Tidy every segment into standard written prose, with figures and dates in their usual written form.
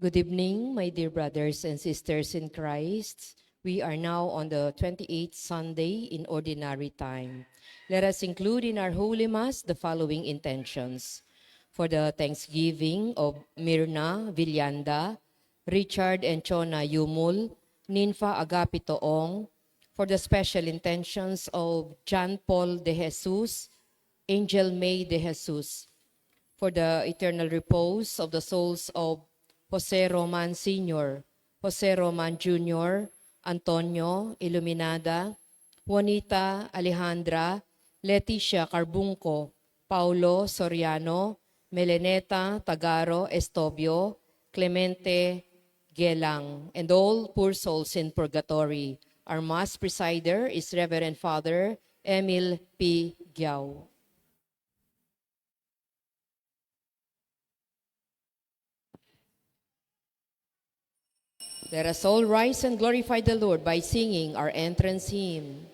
Good evening, my dear brothers and sisters in Christ. We are now on the 28th Sunday in Ordinary Time. Let us include in our Holy Mass the following intentions. For the Thanksgiving of Mirna Villanda, Richard and Chona Yumul, Ninfa Agapito Ong, for the special intentions of John Paul de Jesus, Angel May de Jesus, for the eternal repose of the souls of Jose Roman Sr., Jose Roman Jr., Antonio Iluminada, Juanita Alejandra, Leticia Carbunco, Paulo Soriano, Meleneta Tagaro Estobio, Clemente Gelang, and all poor souls in purgatory. Our Mass presider is Reverend Father Emil P. Giao. Let us all rise and glorify the Lord by singing our entrance hymn.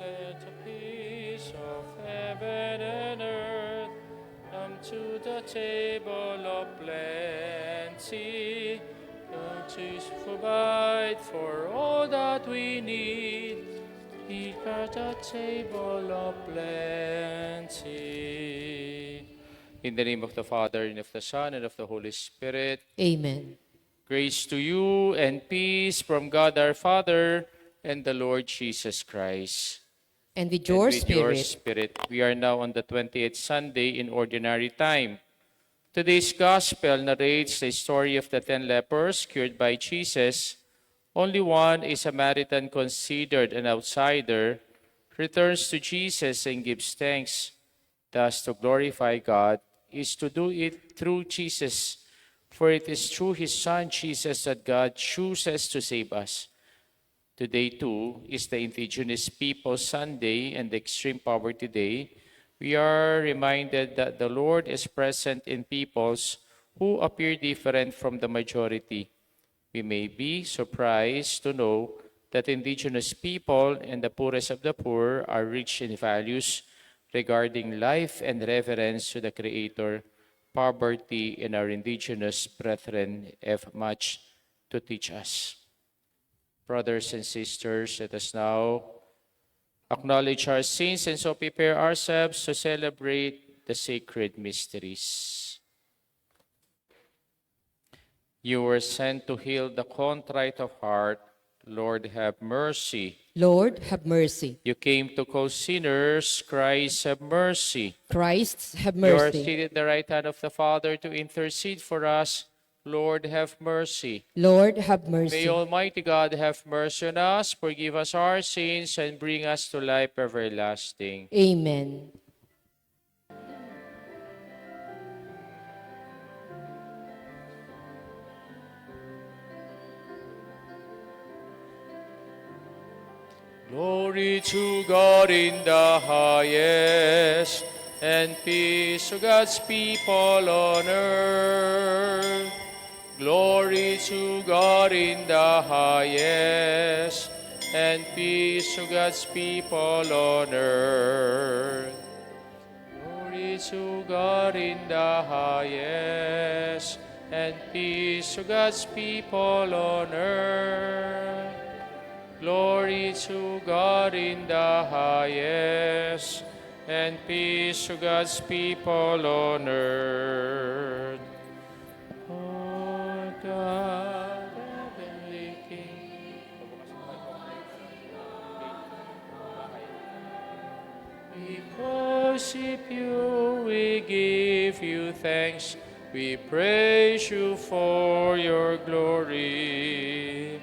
Let the peace of heaven and earth come to the table of plenty. Lord Jesus, provide for all that we need. Eat at the table of plenty. In the name of the Father, and of the Son, and of the Holy Spirit. Amen. Grace to you and peace from God our Father and the Lord Jesus Christ. And with And your with your spirit. spirit. We are now on the 28th Sunday in Ordinary Time. Today's Gospel narrates the story of the 10 lepers cured by Jesus. Only one, a Samaritan considered an outsider, returns to Jesus and gives thanks. Thus, to glorify God is to do it through Jesus, for it is through His Son Jesus that God chooses to save us. Today, too, is the Indigenous Peoples Sunday and the Extreme Poverty Day. We are reminded that the Lord is present in peoples who appear different from the majority. We may be surprised to know that Indigenous people and the poorest of the poor are rich in values regarding life and reverence to the Creator. Poverty in our Indigenous brethren have much to teach us. Brothers and sisters, let us now acknowledge our sins and so prepare ourselves to celebrate the sacred mysteries. You were sent to heal the contrite of heart. Lord, have mercy. Lord, have mercy. You came to call sinners. Christ, have mercy. Christ, have You are mercy. seated at the right hand of the Father to intercede for us. Lord, have mercy. Lord, have May mercy. Almighty God have mercy on us, forgive us our sins, and bring us to life everlasting. Amen. Glory to God in the highest, and peace to God's people on earth. Glory to God in the highest, and peace to God's people on earth. Glory to God in the highest, and peace to God's people on earth. Glory to God in the highest, and peace to God's people on earth. O God, heavenly King, we worship you, we give you thanks, we praise you for your glory.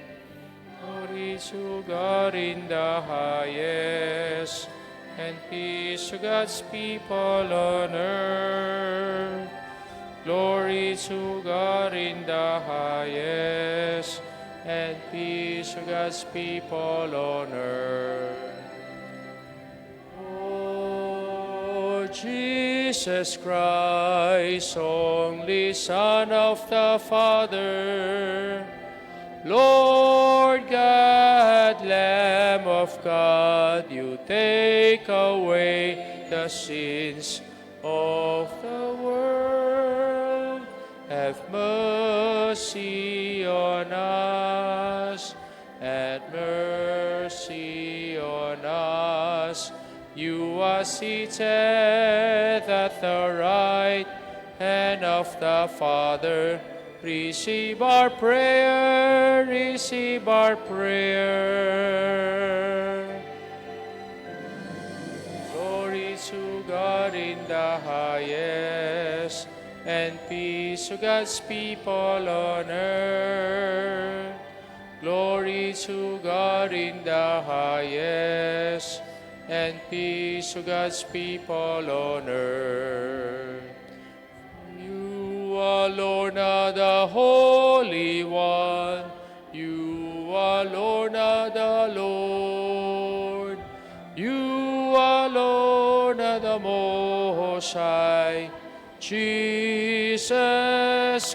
Glory to God in the highest, and peace to God's people on earth. Glory to God in the highest, and peace to God's people on earth. O Jesus Christ, only Son of the Father, Lord God, Lamb of God, you take away the sins of the world. Have mercy on us, have mercy on us. You are seated at the right hand of the Father. Receive our prayer, receive our prayer. Glory to God in the highest, and peace to God's people on earth. Glory to God in the highest, and peace to God's people on earth. You alone are the Holy One. You alone are the Lord. You alone are the Most High. Jesus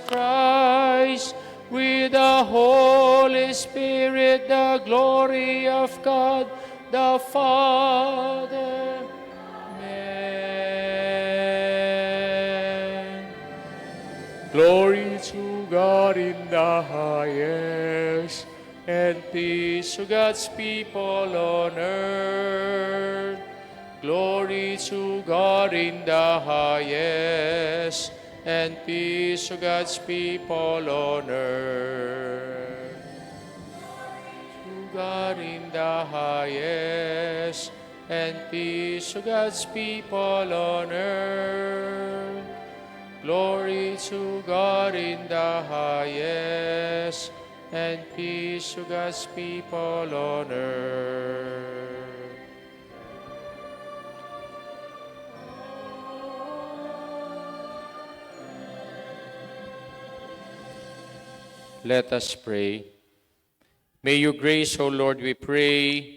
Christ, with the Holy Spirit, the glory of God the Father. Amen. Glory to God in the highest, and peace to God's people on earth. Glory to God in the highest, and peace to God's people on earth. To God in the highest, and peace to God's people on earth. Glory to God in the highest, and peace to God's people on earth. Let us pray. May your grace, O Lord, we pray,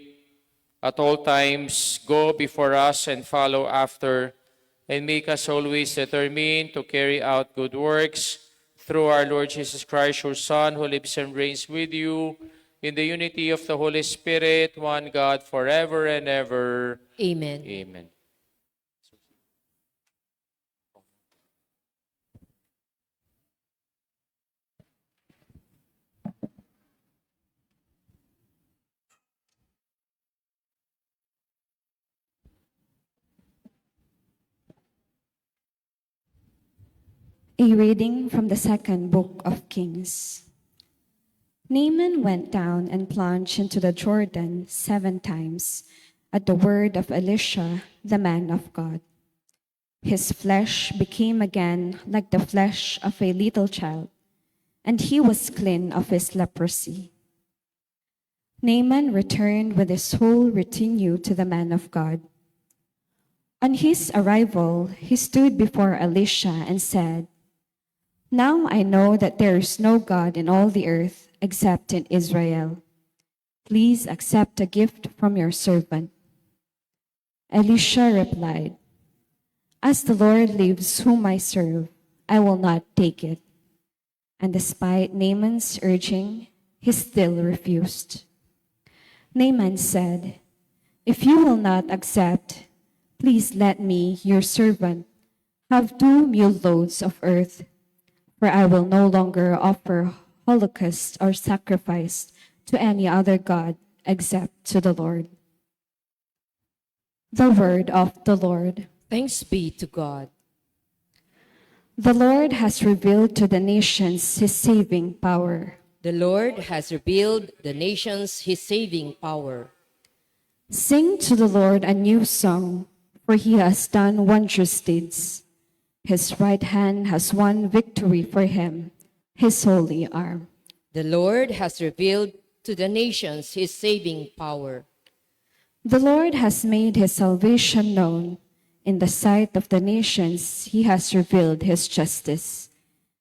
at all times go before us and follow after, and make us always determined to carry out good works through our Lord Jesus Christ, your Son, who lives and reigns with you in the unity of the Holy Spirit, one God, forever and ever. Amen. Amen. A reading from the second book of Kings. Naaman went down and plunged into the Jordan 7 times at the word of Elisha, the man of God. His flesh became again like the flesh of a little child, and he was clean of his leprosy. Naaman returned with his whole retinue to the man of God. On his arrival, he stood before Elisha and said, "Now I know that there is no God in all the earth except in Israel. Please accept a gift from your servant." Elisha replied, "As the Lord lives whom I serve, I will not take it." And despite Naaman's urging, he still refused. Naaman said, "If you will not accept, please let me, your servant, have 2 mule loads of earth, for I will no longer offer holocaust or sacrifice to any other god except to the Lord." The word of the Lord. Thanks be to God. The Lord has revealed to the nations his saving power. The Lord has revealed the nations his saving power. Sing to the Lord a new song, for he has done wondrous deeds. His right hand has won victory for him, his holy arm. The Lord has revealed to the nations his saving power. The Lord has made his salvation known. In the sight of the nations, he has revealed his justice.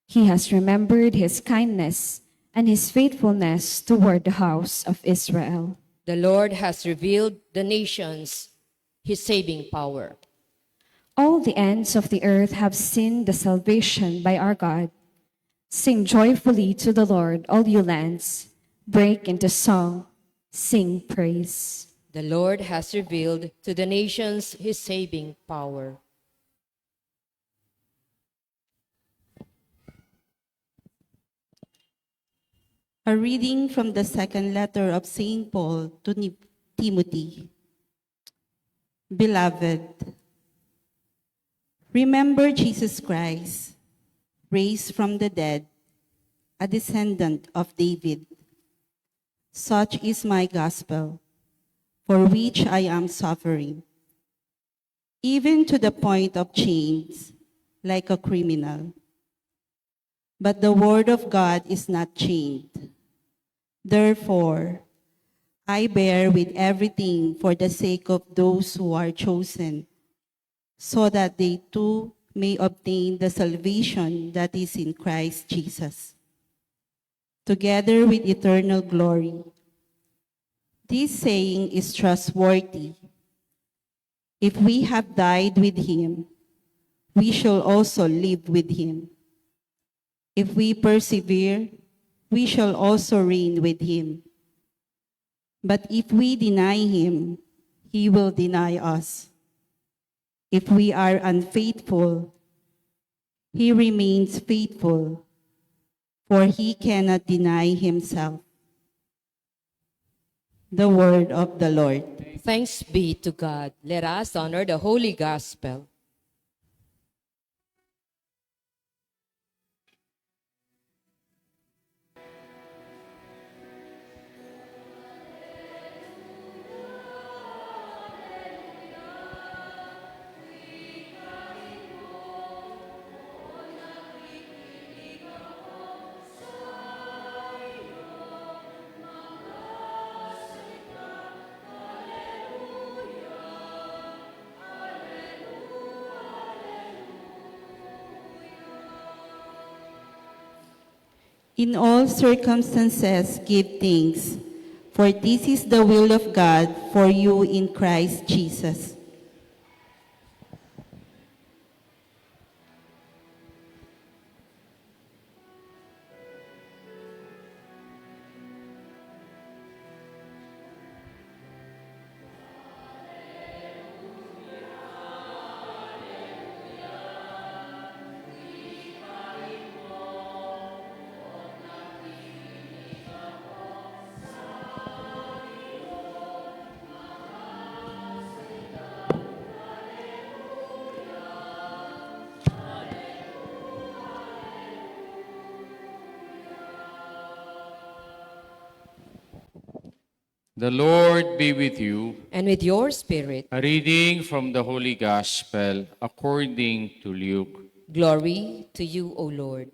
He has remembered his kindness and his faithfulness toward the house of Israel. The Lord has revealed the nations his saving power. All the ends of the earth have seen the salvation by our God. Sing joyfully to the Lord, all you lands. Break into song, sing praise. The Lord has revealed to the nations his saving power. A reading from the second letter of St. Paul to Timothy. Beloved, remember Jesus Christ, raised from the dead, a descendant of David. Such is my gospel, for which I am suffering, even to the point of chains, like a criminal. But the word of God is not chained. Therefore, I bear with everything for the sake of those who are chosen, so that they too may obtain the salvation that is in Christ Jesus, together with eternal glory. This saying is trustworthy. If we have died with him, we shall also live with him. If we persevere, we shall also reign with him. But if we deny him, he will deny us. If we are unfaithful, he remains faithful, for he cannot deny himself. The word of the Lord. Thanks be to God. Let us honor the Holy Gospel. In all circumstances, give thanks, for this is the will of God for you in Christ Jesus. The Lord be with you. And with your spirit, A reading from the Holy Gospel according to Luke. glory to you, O Lord.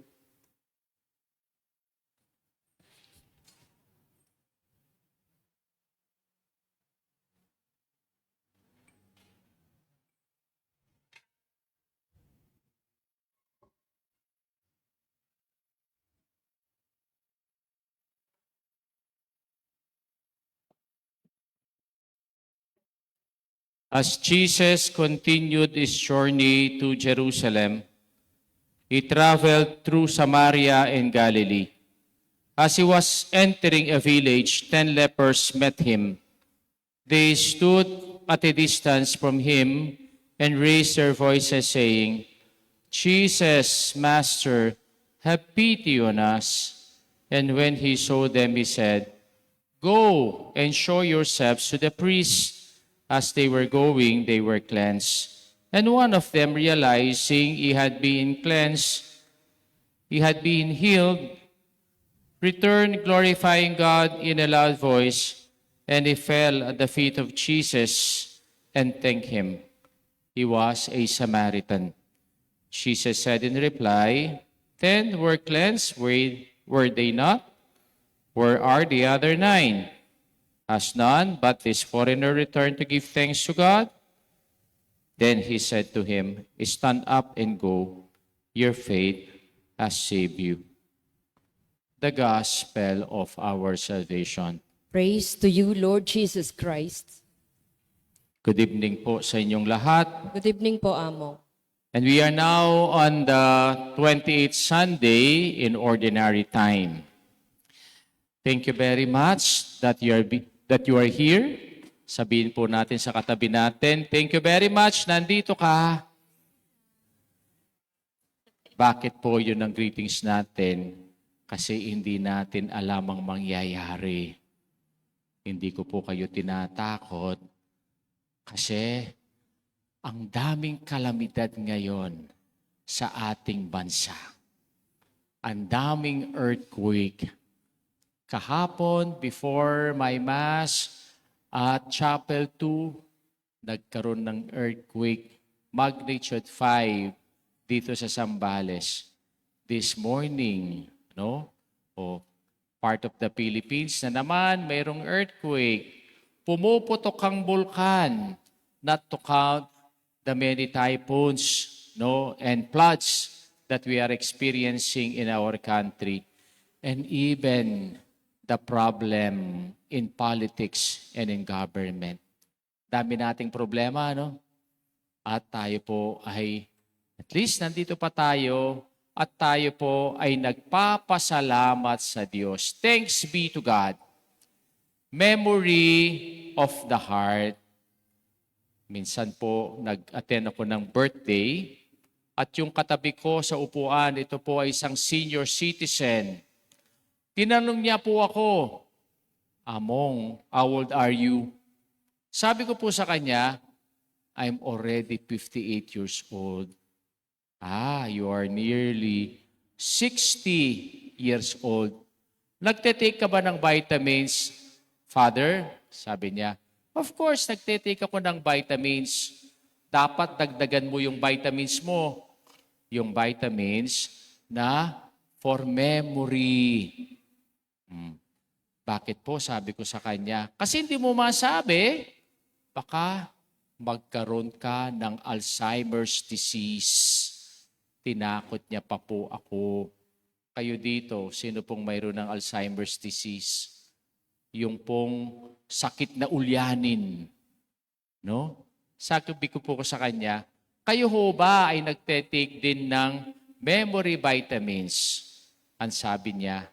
As Jesus continued his journey to Jerusalem, he traveled through Samaria and Galilee. As he was entering a village, 10 lepers met him. They stood at a distance from him and raised their voices, saying, Jesus, Master, have pity on us. And when he saw them, he said, Go and show yourselves to the priests. As they were going, they were cleansed. And one of them, realizing he had been cleansed, he had been healed, returned glorifying God in a loud voice, and he fell at the feet of Jesus and thanked him. He was a Samaritan. Jesus said in reply, 10 were cleansed, were they not? Where are the other 9? Has none but this foreigner returned to give thanks to God? Then he said to him, Stand up and go. Your faith has saved you. The Gospel of our salvation. Praise to you, Lord Jesus Christ. Good evening po sa inyong lahat. Good evening po, Amo. And we are now on the 28th Sunday in Ordinary Time. Thank you very much that you are here. Sabihin po natin sa katabi natin, thank you very much, nandito ka. Bakit po yun ang greetings natin? Kasi hindi natin alam ang mangyayari. Hindi ko po kayo tinatakot. Kasi ang daming kalamidad ngayon sa ating bansa. Ang daming earthquake. Kahapon, before my Mass at Chapel 2, nagkaroon ng earthquake, magnitude 5 dito sa Zambales. This morning, part of the Philippines na naman, mayroong earthquake. Pumuputok ang bulkan, not to count the many typhoons, and floods that we are experiencing in our country. And even the problem in politics and in government. Dami nating problema, At tayo po ay, at least nandito pa tayo, at tayo po ay nagpapasalamat sa Diyos. Thanks be to God. Memory of the heart. Minsan po, nag-attend ako ng birthday, at yung katabi ko sa upuan, ito po ay isang senior citizen. Tinanong niya po ako, Among, how old are you? Sabi ko po sa kanya, I'm already 58 years old. You are nearly 60 years old. Nagte-take ka ba ng vitamins, Father? Sabi niya, of course, nagte-take ako ng vitamins. Dapat dagdagan mo yung vitamins mo. Yung vitamins na for memory. Bakit po? Sabi ko sa kanya. Kasi hindi mo masabi, baka magkaroon ka ng Alzheimer's disease. Tinakot niya pa po ako. Kayo dito, sino pong mayroon ng Alzheimer's disease? Yung pong sakit na ulyanin. Sabi ko po sa kanya, kayo ho ba ay nagte-take din ng memory vitamins? Ang sabi niya,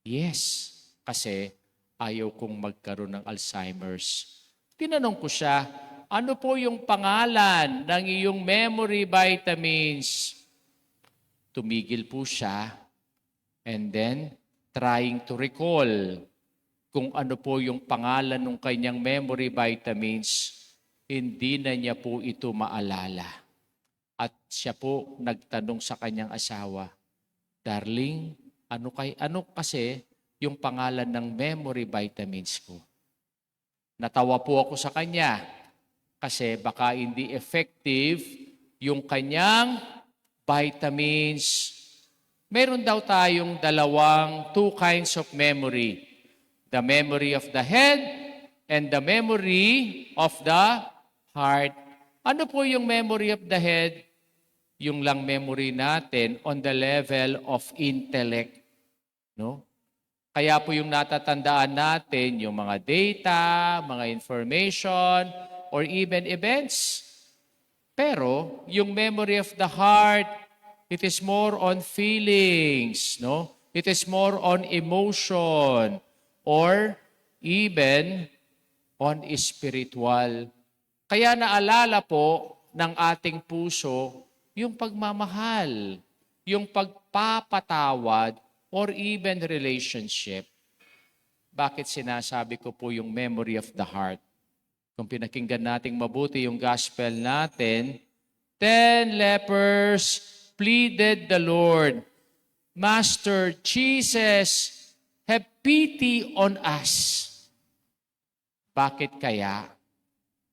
yes, kasi ayaw kong magkaroon ng Alzheimer's. Tinanong ko siya, ano po yung pangalan ng iyong memory vitamins? Tumigil po siya and then trying to recall kung ano po yung pangalan ng kanyang memory vitamins. Hindi na niya po ito maalala. At siya po nagtanong sa kanyang asawa, Darling, ano kasi yung pangalan ng memory vitamins ko? Natawa po ako sa kanya kasi baka hindi effective yung kanyang vitamins. Meron daw tayong two kinds of memory. The memory of the head and the memory of the heart. Ano po yung memory of the head? Yung lang memory natin on the level of intellect. No? Kaya po yung natatandaan natin, yung mga data, mga information, or even events. Pero yung memory of the heart, it is more on feelings, no? It is more on emotion, or even on spiritual. Kaya naalala po ng ating puso yung pagmamahal, yung pagpapatawad, or even relationship. Bakit sinasabi ko po yung memory of the heart? Kung pinakinggan nating mabuti yung gospel natin, 10 lepers pleaded the Lord, Master Jesus, have pity on us. Bakit kaya?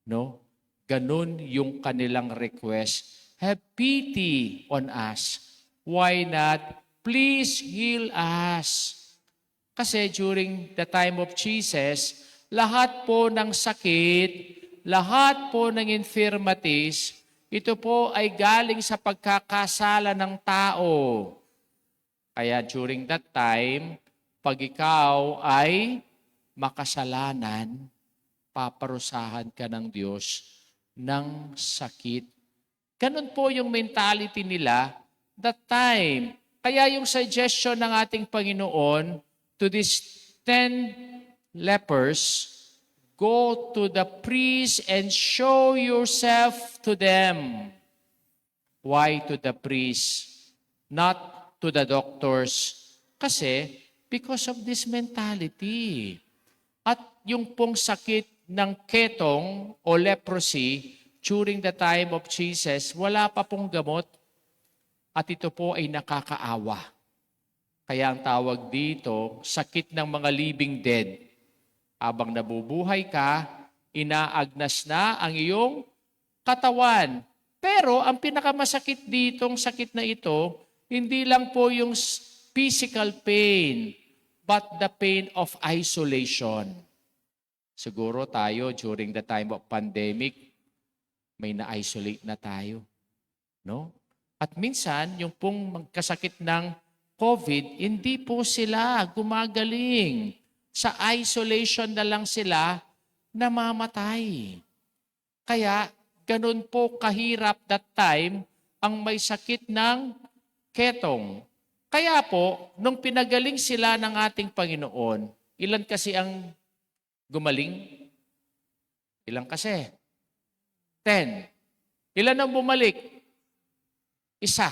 No? Ganun yung kanilang request. Have pity on us. Why not? Please heal us. Kasi during the time of Jesus, lahat po ng sakit, lahat po ng infirmities, ito po ay galing sa pagkakasala ng tao. Kaya during that time, pag ikaw ay makasalanan, paparusahan ka ng Diyos ng sakit. Ganun po yung mentality nila that time. Kaya yung suggestion ng ating Panginoon to these 10 lepers, go to the priest and show yourself to them. Why to the priest? Not to the doctors. Kasi, because of this mentality. At yung pong sakit ng ketong o leprosy, during the time of Jesus, wala pa pong gamot. At ito po ay nakakaawa. Kaya ang tawag dito, sakit ng mga living dead. Habang nabubuhay ka, inaagnas na ang iyong katawan. Pero ang pinakamasakit ditong sakit na ito, hindi lang po yung physical pain, but the pain of isolation. Siguro tayo during the time of pandemic, may na-isolate na tayo. No? At minsan, yung pong magkasakit ng COVID, hindi po sila gumagaling. Sa isolation na lang sila namamatay. Kaya, ganun po kahirap that time ang may sakit ng ketong. Kaya po, nung pinagaling sila ng ating Panginoon, ilan kasi ang gumaling? Ilan kasi? 10. Ilan ang bumalik? Isa.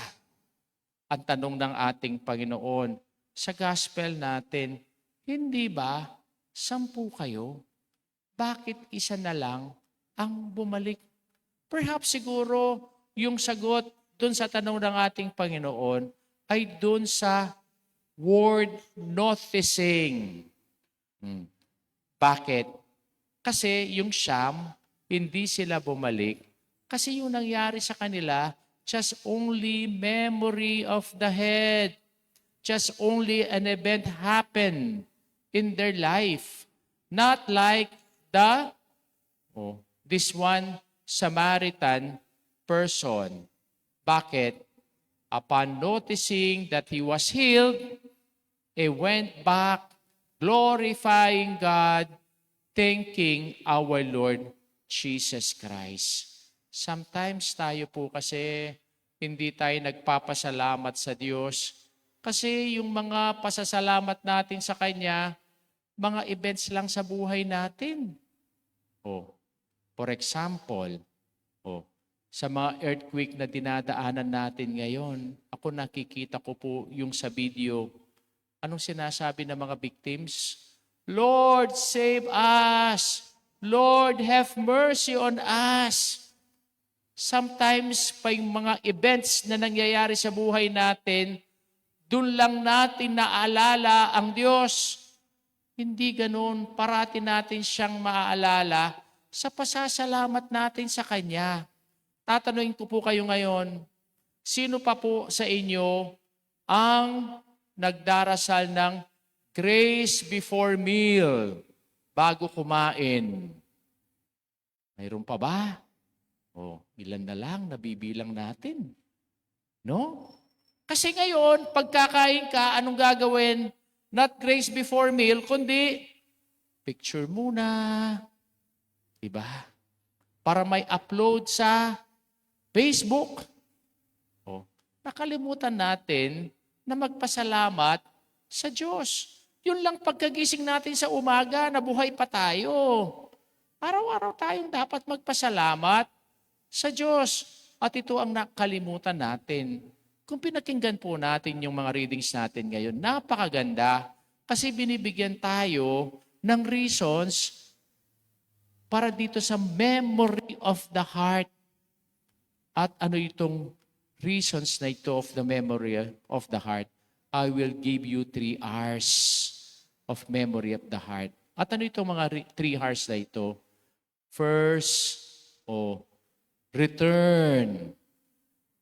Ang tanong ng ating Panginoon, sa gospel natin, hindi ba 10 kayo? Bakit isa na lang ang bumalik? Perhaps siguro yung sagot dun sa tanong ng ating Panginoon ay dun sa word noticing. Bakit? Kasi yung siyam, hindi sila bumalik. Kasi yung nangyari sa kanila, just only memory of the head. Just only an event happened in their life. Not like this one Samaritan person. Bakit? Upon noticing that he was healed, he went back glorifying God, thanking our Lord Jesus Christ. Sometimes tayo po kasi hindi tayo nagpapasalamat sa Diyos kasi yung mga pasasalamat natin sa Kanya, mga events lang sa buhay natin. For example, sa mga earthquake na dinadaanan natin ngayon, ako nakikita ko po yung sa video, anong sinasabi ng mga victims? Lord, save us! Lord, have mercy on us! Sometimes, pa yung mga events na nangyayari sa buhay natin, dun lang natin naalala ang Diyos. Hindi ganun. Parati natin siyang maaalala sa pasasalamat natin sa Kanya. Tatanungin ko po kayo ngayon, sino pa po sa inyo ang nagdarasal ng grace before meal bago kumain? Mayroon pa ba? O, ilan na lang nabibilang natin? No? Kasi ngayon, pagkakain ka, anong gagawin? Not grace before meal, kundi picture muna. Diba? Para may upload sa Facebook. O, nakalimutan natin na magpasalamat sa Diyos. Yun lang pagkagising natin sa umaga, nabuhay pa tayo. Araw-araw tayong dapat magpasalamat sa Diyos. At ito ang nakalimutan natin. Kung pinakinggan po natin yung mga readings natin ngayon, napakaganda kasi binibigyan tayo ng reasons para dito sa memory of the heart. At ano itong reasons na ito of the memory of the heart? I will give you 3 hours of memory of the heart. At ano itong mga 3 hours na ito? First, return.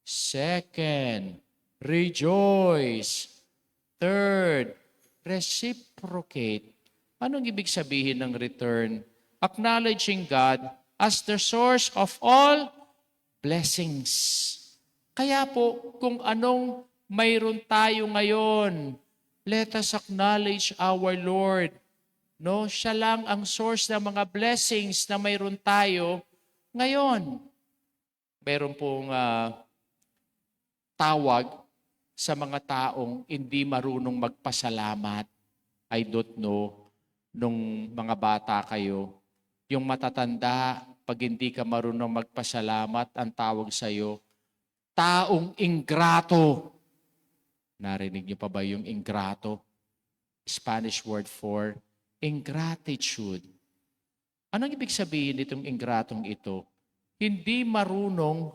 Second, rejoice. Third, reciprocate. Anong ibig sabihin ng return? Acknowledging God as the source of all blessings. Kaya po, kung anong mayroon tayo ngayon, let us acknowledge our Lord. No, siya lang ang source ng mga blessings na mayroon tayo ngayon. Meron pong tawag sa mga taong hindi marunong magpasalamat. I don't know, nung mga bata kayo, yung matatanda, pag hindi ka marunong magpasalamat, ang tawag sa'yo, taong ingrato. Narinig niyo pa ba yung ingrato? Spanish word for ingratitude. Anong ibig sabihin nitong ingratong ito? Hindi marunong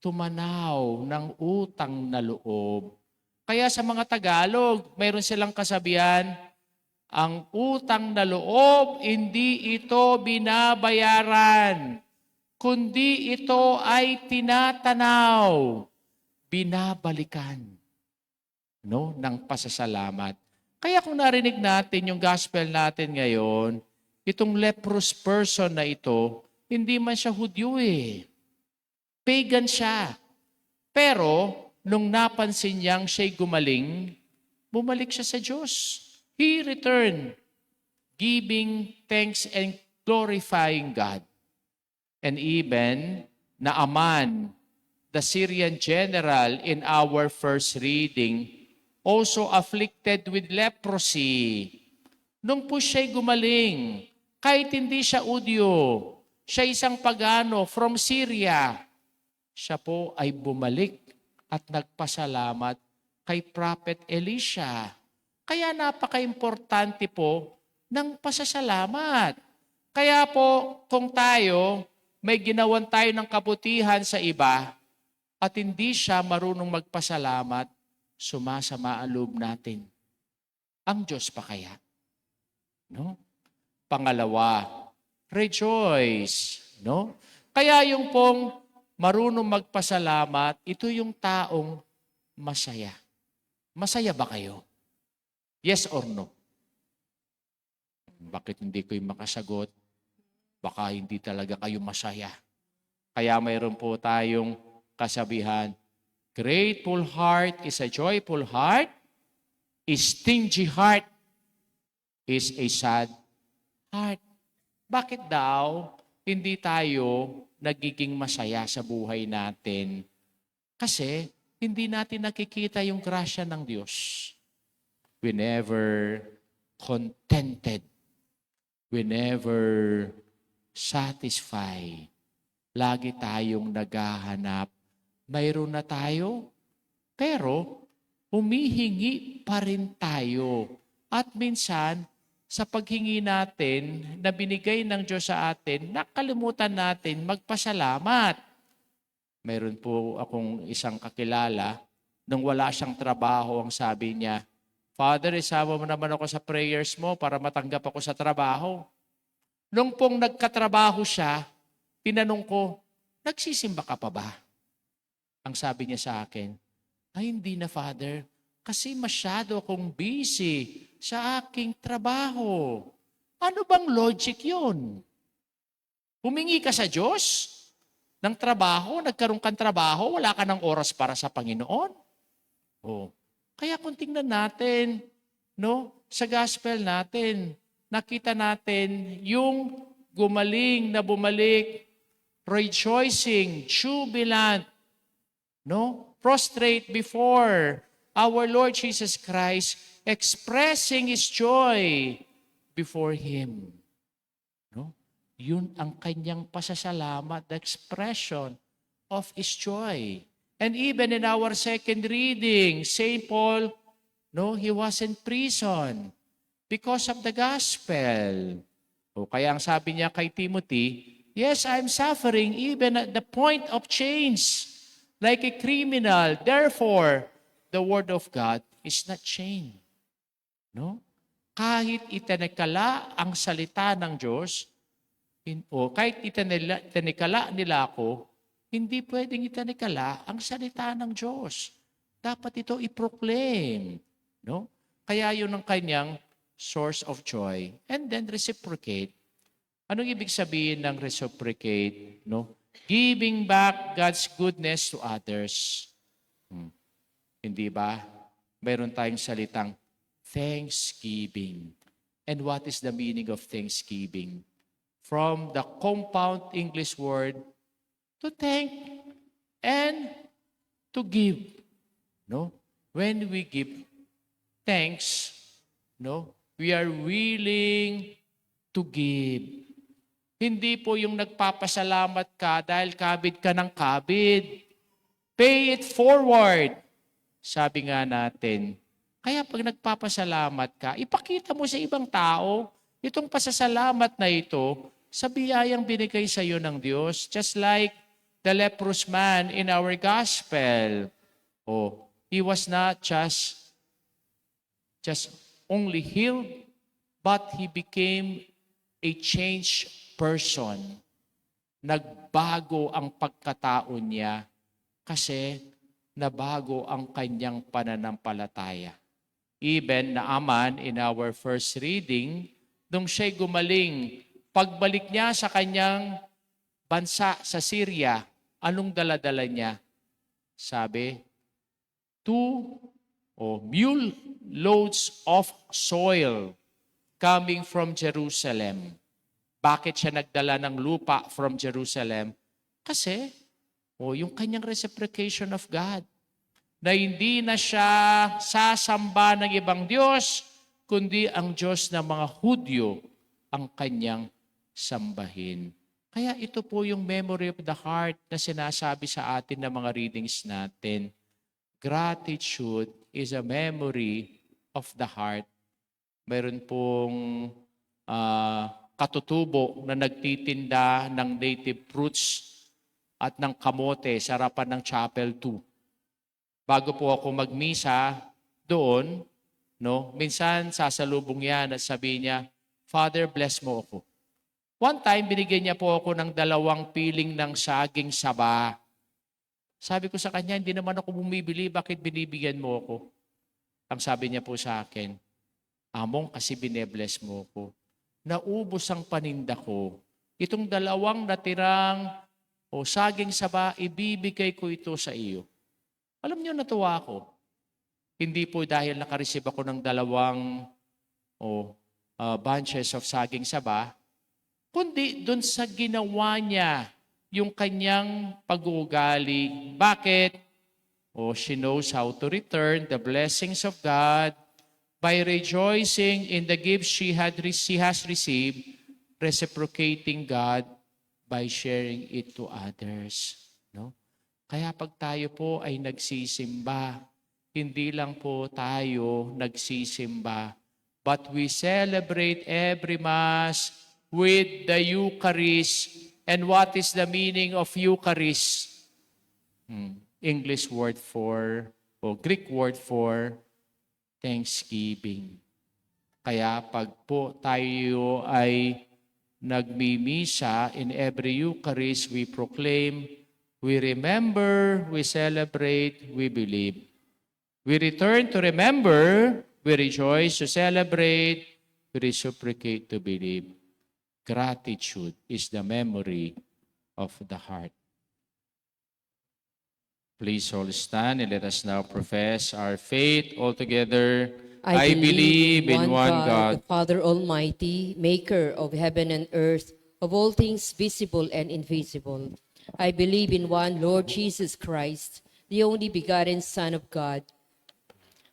tumanaw ng utang na loob. Kaya sa mga Tagalog, mayroon silang kasabihan, ang utang na loob, hindi ito binabayaran, kundi ito ay tinatanaw, binabalikan, no, ng pasasalamat. Kaya kung narinig natin yung gospel natin ngayon, itong leprous person na ito, hindi man siya Hudyo eh. Pagan siya. Pero, nung napansin niyang siya'y gumaling, bumalik siya sa Diyos. He returned, giving thanks and glorifying God. And even Naaman, the Syrian general in our first reading, also afflicted with leprosy. Nung po siya'y gumaling, kahit hindi siya Udyo, siya isang pagano from Syria, siya po ay bumalik at nagpasalamat kay Prophet Elisha. Kaya napaka-importante po ng pasasalamat. Kaya po kung tayo may ginawan tayo ng kabutihan sa iba at hindi siya marunong magpasalamat, sumasama ang loob natin. Ang Diyos pa kaya? No? Pangalawa, rejoice. No? Kaya yung pong marunong magpasalamat, ito yung taong masaya. Masaya ba kayo? Yes or no? Bakit hindi kayo makasagot? Baka hindi talaga kayo masaya. Kaya mayroon po tayong kasabihan, grateful heart is a joyful heart, a stingy heart is a sad heart. Bakit daw hindi tayo nagiging masaya sa buhay natin? Kasi hindi natin nakikita yung grasya ng Diyos. We never contented. We never satisfied. Lagi tayong naghahanap. Mayroon na tayo, pero humihingi pa rin tayo. At minsan, sa paghingi natin na binigay ng Diyos sa atin, nakalimutan natin magpasalamat. Mayroon po akong isang kakilala, nung wala siyang trabaho, ang sabi niya, Father, isama mo naman ako sa prayers mo para matanggap ako sa trabaho. Nung pong nagkatrabaho siya, tinanong ko, nagsisimba ka pa ba? Ang sabi niya sa akin, ay hindi na, Father, kasi masyado akong busy sa aking trabaho. Ano bang logic yun? Humingi ka sa Diyos ng trabaho, nagkaroon kang trabaho, wala ka ng oras para sa Panginoon. Oh. Kaya kung tingnan natin, no, sa gospel natin, nakita natin yung gumaling na bumalik, rejoicing, jubilant, no, prostrate before our Lord Jesus Christ, expressing His joy before Him. No? Yun ang kanyang pasasalamat, the expression of His joy. And even in our second reading, St. Paul, no, he was in prison because of the gospel. O kaya ang sabi niya kay Timothy, yes, I'm suffering even at the point of change, like a criminal. Therefore, the word of God is not chained. No? Kahit itanikala ang salita ng Diyos, o kahit itanikala nila ako, hindi pwedeng itanikala ang salita ng Diyos. Dapat ito i-proclaim. No? Kaya yun ang kanyang source of joy. And then reciprocate. Anong ibig sabihin ng reciprocate? No? Giving back God's goodness to others. Hindi ba? Mayroon tayong salitang thanksgiving. And what is the meaning of thanksgiving? From the compound English word, to thank and to give. No? When we give thanks, no, we are willing to give. Hindi po yung nagpapasalamat ka dahil kabid ka ng kabid. Pay it forward. Sabi nga natin, kaya pag nagpapasalamat ka, ipakita mo sa ibang tao, itong pasasalamat na ito, sa biyayang binigay sa iyo ng Diyos. Just like the leprous man in our gospel. Oh, he was not just only healed, but he became a changed person. Nagbago ang pagkatao niya kasi nabago ang kanyang pananampalataya. Even Naaman in our first reading, nung siya'y gumaling, pagbalik niya sa kanyang bansa sa Syria, anong dala-dala niya? Sabi, 2 mule loads of soil coming from Jerusalem. Bakit siya nagdala ng lupa from Jerusalem? Kasi, yung kanyang reciprocation of God, na hindi na siya sasamba ng ibang Diyos, kundi ang Diyos ng mga Hudyo ang kanyang sambahin. Kaya ito po yung memory of the heart na sinasabi sa atin ng mga readings natin. Gratitude is a memory of the heart. Mayroon pong katutubo na nagtitinda ng native fruits at ng kamote sa harapan ng Chapel 2. Bago po ako magmisa doon, no, minsan sasalubong yan at sabi niya, Father, bless mo ako. One time, binigyan niya po ako ng 2 piling ng saging saba. Sabi ko sa kanya, hindi naman ako bumibili, bakit binibigyan mo ako? Ang sabi niya po sa akin, Among, kasi binebless mo ako. Naubos ang paninda ko. Itong 2 natirang saging saba, ibibigay ko ito sa iyo. Alam niyo, natuwa ako. Hindi po dahil nakareceive ako ng 2 bunches of saging saba, kundi doon sa ginawa niya yung kanyang pag-uugali. Bakit? She knows how to return the blessings of God by rejoicing in the gifts she has received, reciprocating God by sharing it to others. No? Kaya pag tayo po ay nagsisimba, hindi lang po tayo nagsisimba, but we celebrate every Mass with the Eucharist. And what is the meaning of Eucharist? English word for, Greek word for thanksgiving. Kaya pag po tayo ay nagmimisa, in every Eucharist, we proclaim, we remember, we celebrate, we believe. We return to remember, we rejoice to celebrate, we reciprocate to believe. Gratitude is the memory of the heart. Please all stand and let us now profess our faith all together. I believe in one God, the Father Almighty, maker of heaven and earth, of all things visible and invisible. I believe in one Lord Jesus Christ, the only begotten Son of God,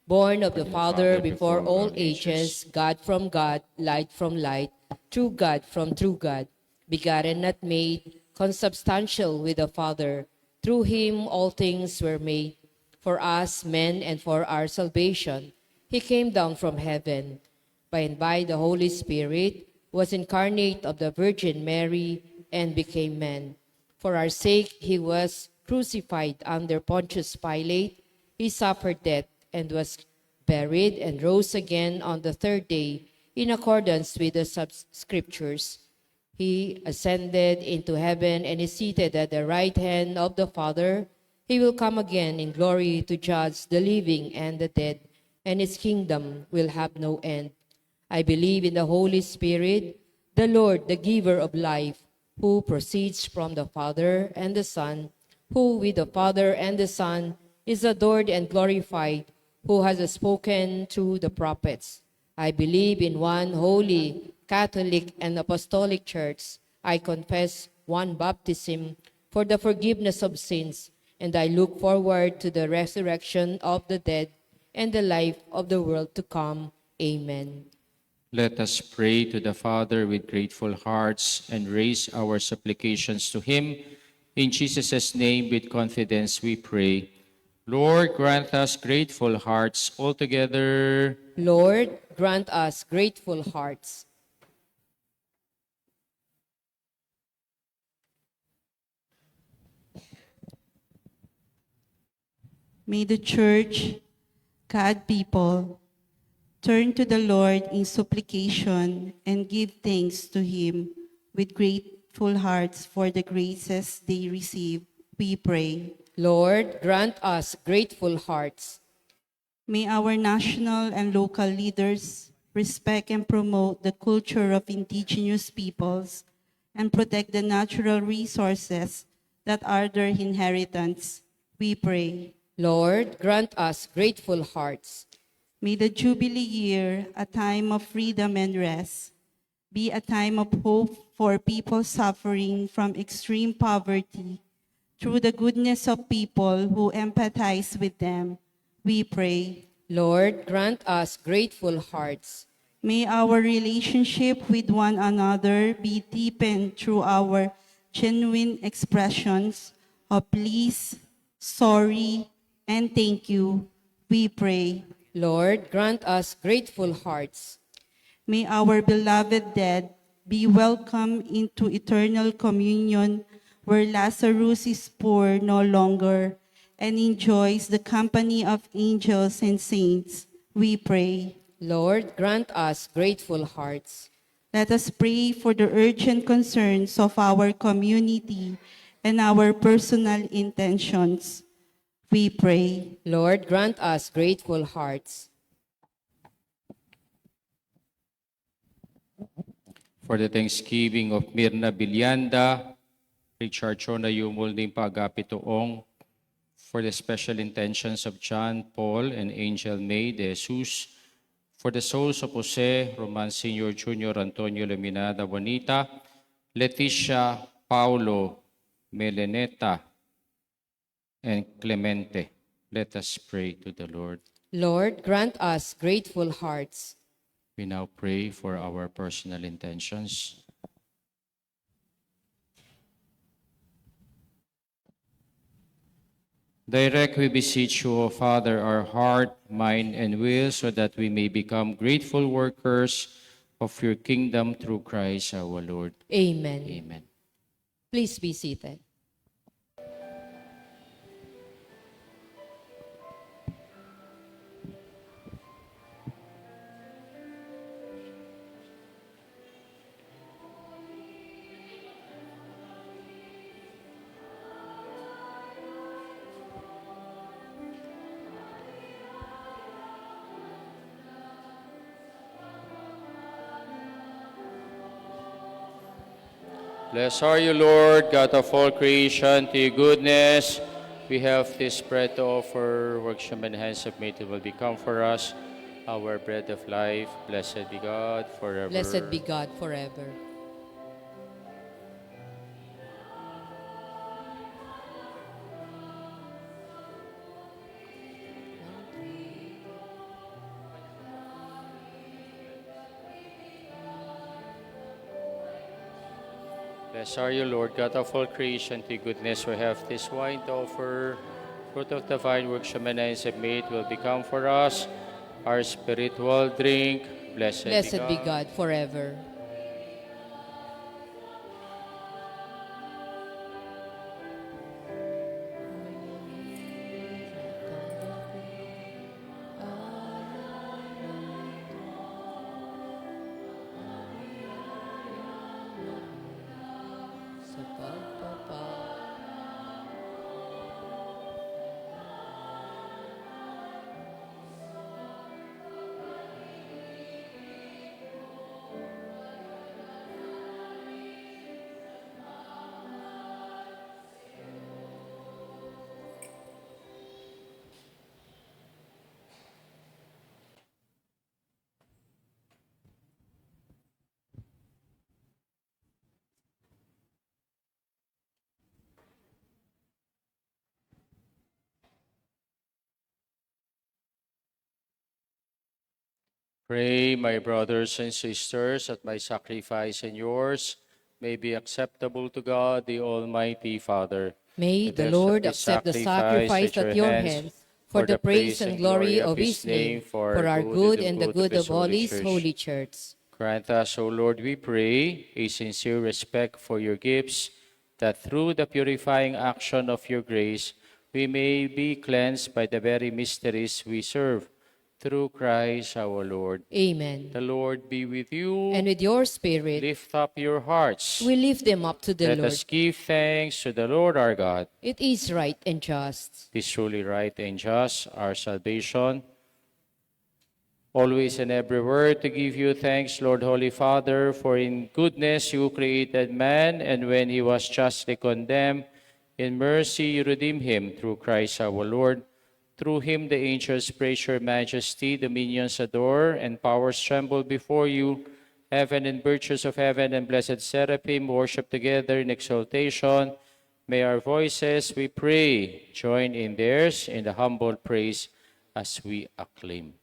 born of the Father before all ages, God from God, light from light, true God from true God, begotten not made, consubstantial with the Father. Through him all things were made. For us men and for our salvation, he came down from heaven. By and by the Holy Spirit was incarnate of the Virgin Mary and became man. For our sake he was crucified under Pontius Pilate. He suffered death and was buried and rose again on the third day in accordance with the scriptures. He ascended into heaven and is seated at the right hand of the Father. He will come again in glory to judge the living and the dead, and his kingdom will have no end. I believe in the Holy Spirit, the Lord, the giver of life, who proceeds from the Father and the Son, who with the Father and the Son is adored and glorified, who has spoken through the prophets. I believe in one holy, Catholic, and Apostolic Church. I confess one baptism for the forgiveness of sins, and I look forward to the resurrection of the dead and the life of the world to come. Amen. let us pray to the Father with grateful hearts and raise our supplications to him. In Jesus' name, with confidence we pray. Lord, grant us grateful hearts altogether. Lord, grant us grateful hearts. May the Church, God people, turn to the Lord in supplication and give thanks to him with grateful hearts for the graces they receive, we pray. Lord, grant us grateful hearts. May our national and local leaders respect and promote the culture of indigenous peoples and protect the natural resources that are their inheritance, we pray. Lord, grant us grateful hearts. May the Jubilee year, a time of freedom and rest, be a time of hope for people suffering from extreme poverty. Through the goodness of people who empathize with them, we pray. Lord, grant us grateful hearts. May our relationship with one another be deepened through our genuine expressions of please, sorry, and thank you, we pray. Lord, grant us grateful hearts. May our beloved dead be welcomed into eternal communion where Lazarus is poor no longer and enjoys the company of angels and saints, we pray. Lord, grant us grateful hearts. Let us pray for the urgent concerns of our community and our personal intentions, we pray. Lord, grant us grateful hearts. For the thanksgiving of Mirna Bilyanda, Richard Chona Yumul Nimpa Agapitoong, for the special intentions of John, Paul, and Angel May de Jesus, for the souls of Jose, Roman Sr. Jr., Antonio Laminada, Juanita, Leticia, Paulo, Meleneta, and Clemente. Let us pray to the Lord. Lord, grant us grateful hearts. We now pray for our personal intentions. Direct, we beseech you, O Father, our heart, mind, and will, so that we may become grateful workers of your kingdom through Christ our Lord. Amen. Amen. Please be seated. Blessed are you, Lord, God of all creation, to your goodness. We have this bread to offer, workshop and hands of meat will become for us our bread of life. Blessed be God forever. Blessed be God forever. Blessed are you, Lord, God of all creation, to your goodness. We have this wine to offer. Fruit of the vine, workshop and hands of meat will become for us our spiritual drink. Blessed be God forever. Sa pagpapal. Pray, my brothers and sisters, that my sacrifice and yours may be acceptable to God, the Almighty Father. May the Lord accept the sacrifice at your hands for the praise and glory of his name, for our good and the good of all his holy church. Grant us, O Lord, we pray, a sincere respect for your gifts, that through the purifying action of your grace, we may be cleansed by the very mysteries we serve. Through Christ our Lord. Amen. The Lord be with you. And with your spirit, Lift up your hearts. we lift them up to the Let Lord. us give thanks to the Lord our God. It is right and just. It is truly right and just, our salvation. Always and everywhere to give you thanks, Lord Holy Father, for in goodness you created man, and when he was justly condemned, in mercy you redeemed him through Christ our Lord. Through him the angels praise your majesty, dominions adore, and powers tremble before you. Heaven and virtues of heaven and blessed seraphim worship together in exaltation. May our voices, we pray, join in theirs in the humble praise as we acclaim.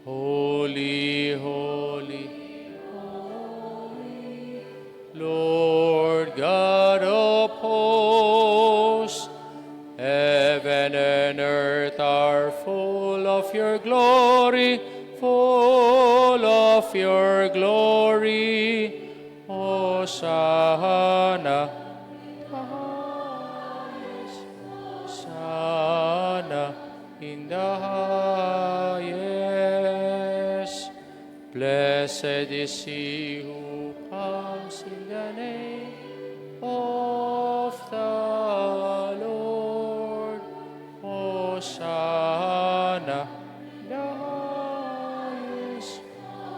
Holy, holy, Lord God of hosts, heaven and earth are full of your glory, full of your glory. Hosanna, Hosanna in the highest. Blessed is he who comes in the name of the Lord. Hosanna in the highest.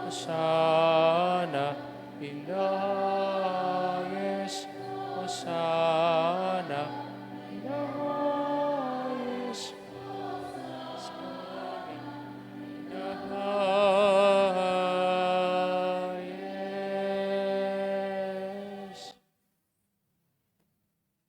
Hosanna in the highest. Hosanna in the highest.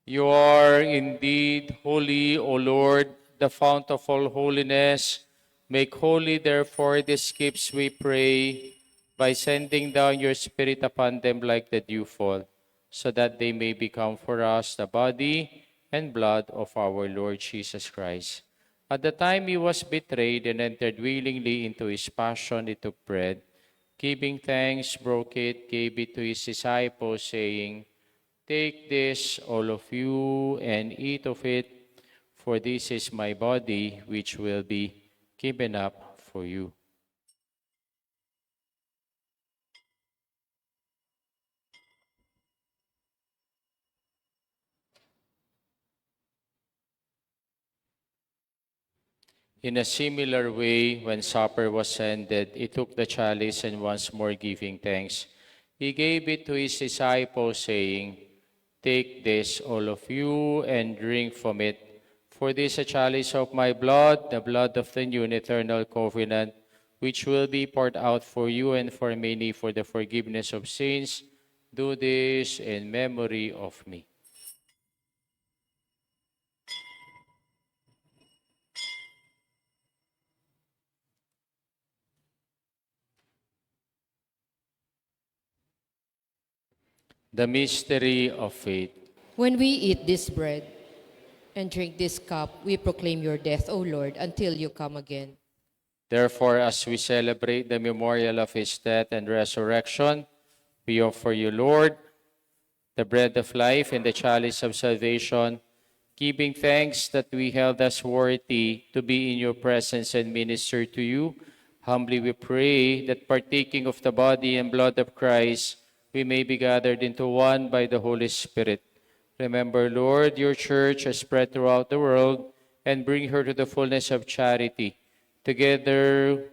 You are indeed holy, O Lord, the fount of all holiness. Make holy, therefore, these gifts, we pray, by sending down your Spirit upon them like the dewfall, so that they may become for us the body and blood of our Lord Jesus Christ. At the time he was betrayed and entered willingly into his passion, he took bread. Giving thanks, broke it, gave it to his disciples, saying, "Take this, all of you, and eat of it, for this is my body, which will be given up for you." In a similar way, when supper was ended, he took the chalice and once more giving thanks, he gave it to his disciples, saying, "Take this, all of you, and drink from it. For this is a chalice of my blood, the blood of the new and eternal covenant, which will be poured out for you and for many for the forgiveness of sins. Do this in memory of me." The mystery of faith. When we eat this bread and drink this cup, we proclaim your death, O Lord, until you come again. Therefore, as we celebrate the memorial of his death and resurrection, we offer you, Lord, the bread of life and the chalice of salvation, giving thanks that we held us worthy to be in your presence and minister to you. Humbly we pray that partaking of the body and blood of Christ, we may be gathered into one by the Holy Spirit. Remember, Lord, your church has spread throughout the world, and bring her to the fullness of charity. Together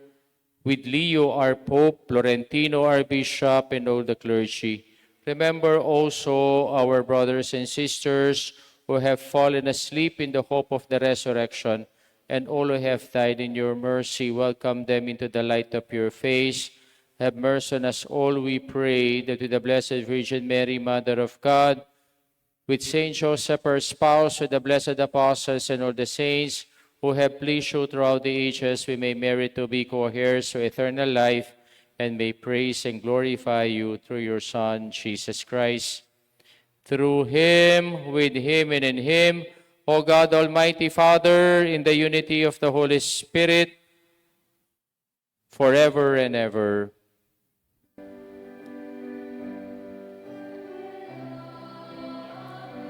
with Leo, our Pope, Florentino, our Bishop, and all the clergy. Remember also our brothers and sisters who have fallen asleep in the hope of the resurrection, and all who have died in your mercy. Welcome them into the light of your face. Have mercy on us all, we pray, that with the Blessed Virgin Mary, Mother of God, with Saint Joseph, her spouse, with the blessed apostles and all the saints who have pleased you throughout the ages, we may merit to be co-heirs to eternal life, and may praise and glorify you through your Son, Jesus Christ. Through him, with him, and in him, O God, Almighty Father, in the unity of the Holy Spirit, forever and ever.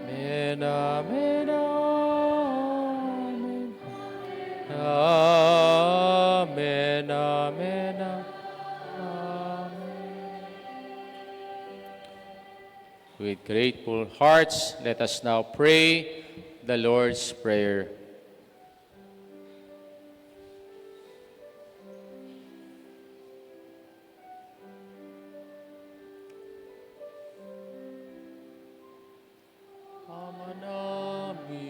Amen, amen, amen. Amen, amen, amen. With grateful hearts, let us now pray the Lord's Prayer. Ama namin,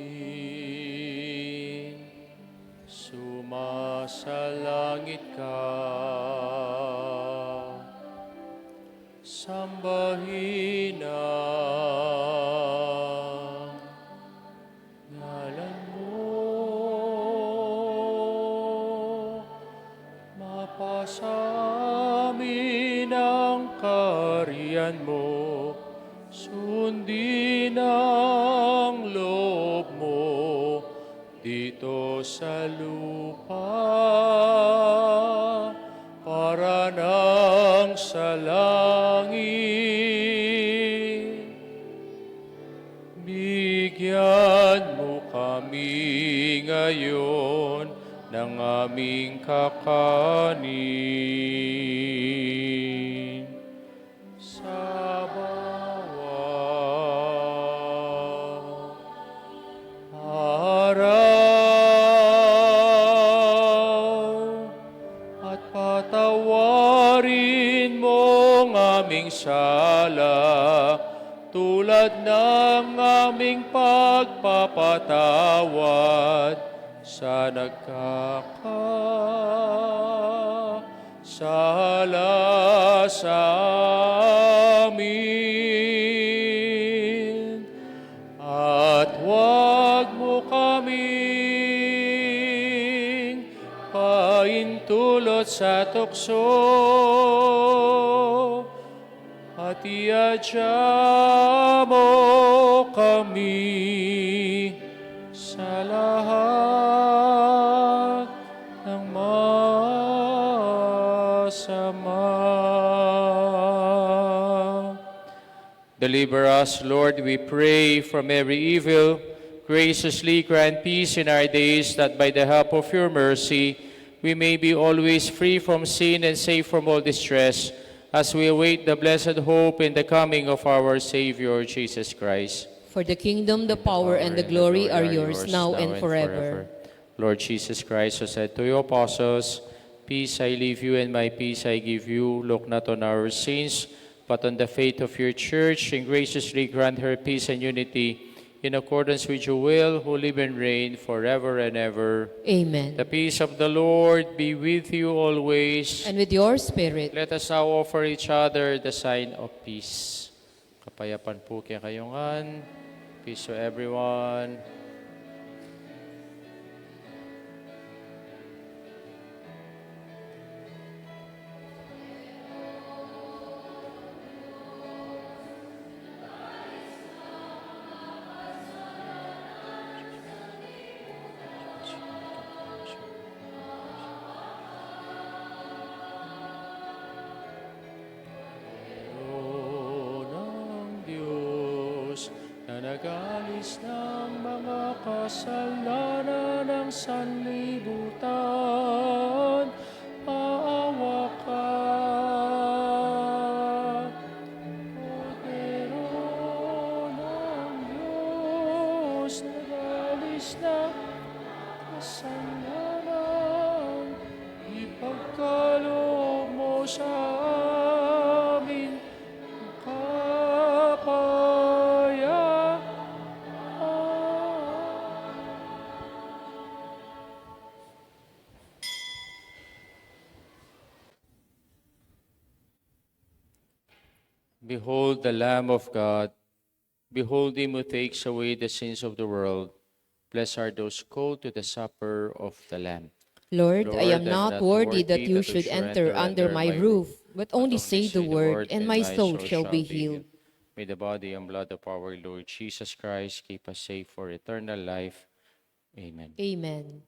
sumasalangit ka, sambahin ang ngalan mo, mapasamin ang kaharian mo, sundin ang loob mo dito sa lupa para nang sa langit. Bigyan mo kami ngayon ng aming kakanin. Sa bawat araw, at patawarin mong aming sala, tulad ng aming pagpapatawad sa nagkakasala sa amin. At huwag mo kaming paintulot sa tukso, at iadya mo kami sa lahat ng masama. Deliver us, Lord, we pray, from every evil. Graciously grant peace in our days, that by the help of your mercy, we may be always free from sin and safe from all distress, as we await the blessed hope in the coming of our Savior, Jesus Christ. For the kingdom, the power, and the glory are yours, now and forever. Lord Jesus Christ, who said to your apostles, "Peace I leave you and my peace I give you," look not on our sins, but on the faith of your church, and graciously grant her peace and unity in accordance with your will, who live and reign forever and ever. Amen. The peace of the Lord be with you always. And with your spirit, Let us now offer each other the sign of peace. Kapayapan po kaya kayongan. Peace to everyone. Ng Diyos na nag-alis ng mga kasalanan ng sanlibutan, maawa ka. Kordero ng Diyos na nag-alis ng kasalanan, ipagkaloob mo sa amin kapayapaan. Behold the Lamb of God. Behold him who takes away the sins of the world. Blessed are those called to the supper of the Lamb. Lord, I am Lord, not worthy that you should enter under my roof, but only say the word, and my soul shall be healed. May the body and blood of our Lord Jesus Christ keep us safe for eternal life. Amen. Amen.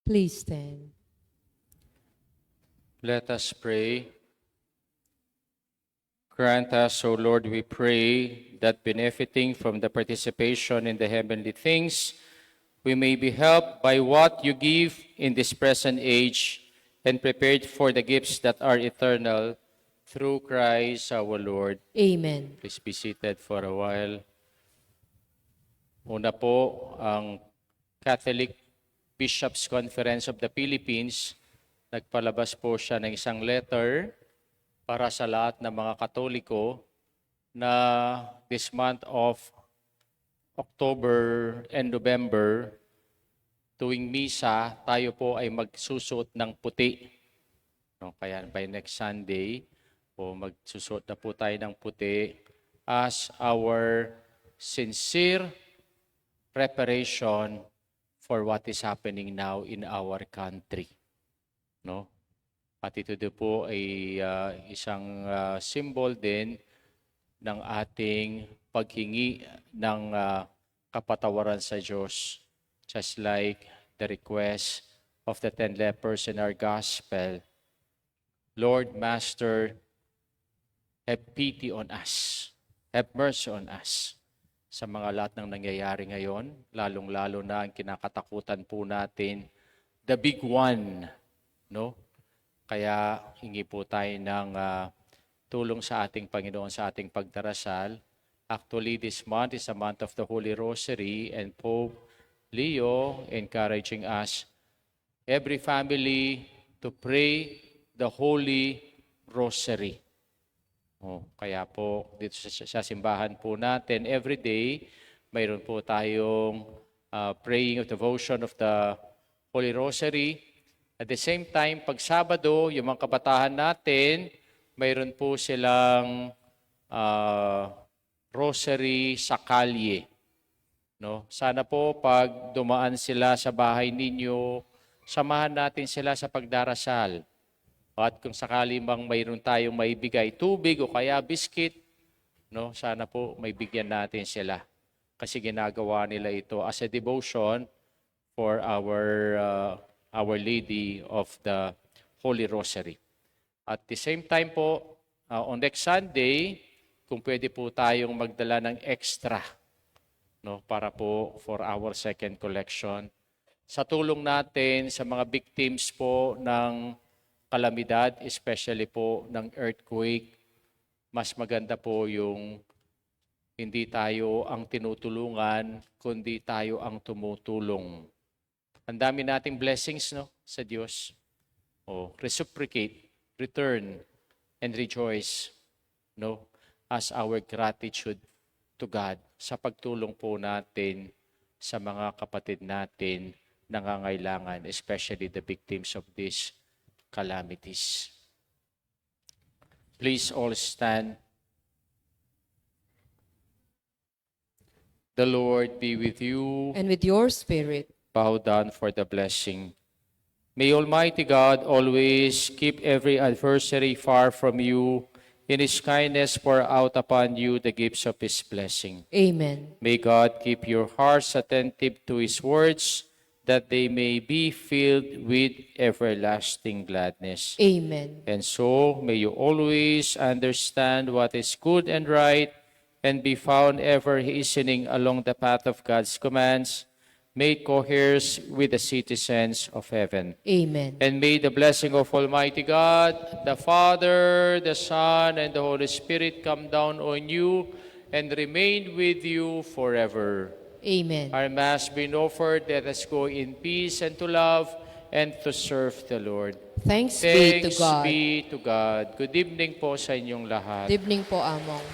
Please stand. Let us pray. Grant us, O Lord, we pray, that benefiting from the participation in the heavenly things, we may be helped by what you give in this present age and prepared for the gifts that are eternal through Christ our Lord. Amen. Please be seated for a while. Una po, ang Catholic Bishops' Conference of the Philippines, nagpalabas po siya ng isang letter para sa lahat ng mga Katoliko na this month of October and November, tuwing misa, tayo po ay magsusuot ng puti. No, kaya by next Sunday, magsusuot na po tayo ng puti as our sincere preparation for what is happening now in our country. No? At ito po ay isang symbol din ng ating paghingi ng kapatawaran sa Diyos, just like the request of the 10 lepers in our gospel. Lord, Master, have pity on us. Have mercy on us. Sa mga lahat ng nangyayari ngayon, lalong-lalo na ang kinakatakutan po natin, the big one, no? Kaya hingi po tayo ng tulong sa ating Panginoon sa ating pagdarasal. Actually, this month is a month of the Holy Rosary, and Pope Leo encouraging us, every family, to pray the Holy Rosary. Kaya po, dito sa simbahan po natin, every day, mayroon po tayong praying of devotion of the Holy Rosary. At the same time, pag Sabado, yung mga kabataan natin, mayroon po silang Rosary sa kalye. No? Sana po, pag dumaan sila sa bahay ninyo, samahan natin sila sa pagdarasal. At kung sakali mang mayroon tayong maibigay tubig o kaya biskit, no, sana po may bigyan natin sila. Kasi ginagawa nila ito as a devotion for Our Lady of the Holy Rosary. At the same time po, on next Sunday, kung pwede po tayong magdala ng extra, no, para po for our second collection. Sa tulong natin sa mga victims po ng kalamidad, especially po ng earthquake, mas maganda po yung hindi tayo ang tinutulungan, kundi tayo ang tumutulong. Ang dami nating blessings, no, sa Diyos. Reciprocate, return, and rejoice, no, as our gratitude to God sa pagtulong po natin sa mga kapatid natin nangangailangan, especially the victims of these calamities. Please all stand. The Lord be with you. And with your spirit, Bow down for the blessing. May Almighty God always keep every adversary far from you, in His kindness pour out upon you the gifts of His blessing. Amen. May God keep your hearts attentive to His words, that they may be filled with everlasting gladness. Amen. And so, may you always understand what is good and right, and be found ever hastening along the path of God's commands, made coherence with the citizens of heaven. Amen. And may the blessing of Almighty God, the Father, the Son, and the Holy Spirit come down on you and remain with you forever. Amen. Our Mass being offered, let us go in peace and to love and to serve the Lord. Thanks be to Thanks God. be to God. Good evening po sa inyong lahat. Good evening po, Among.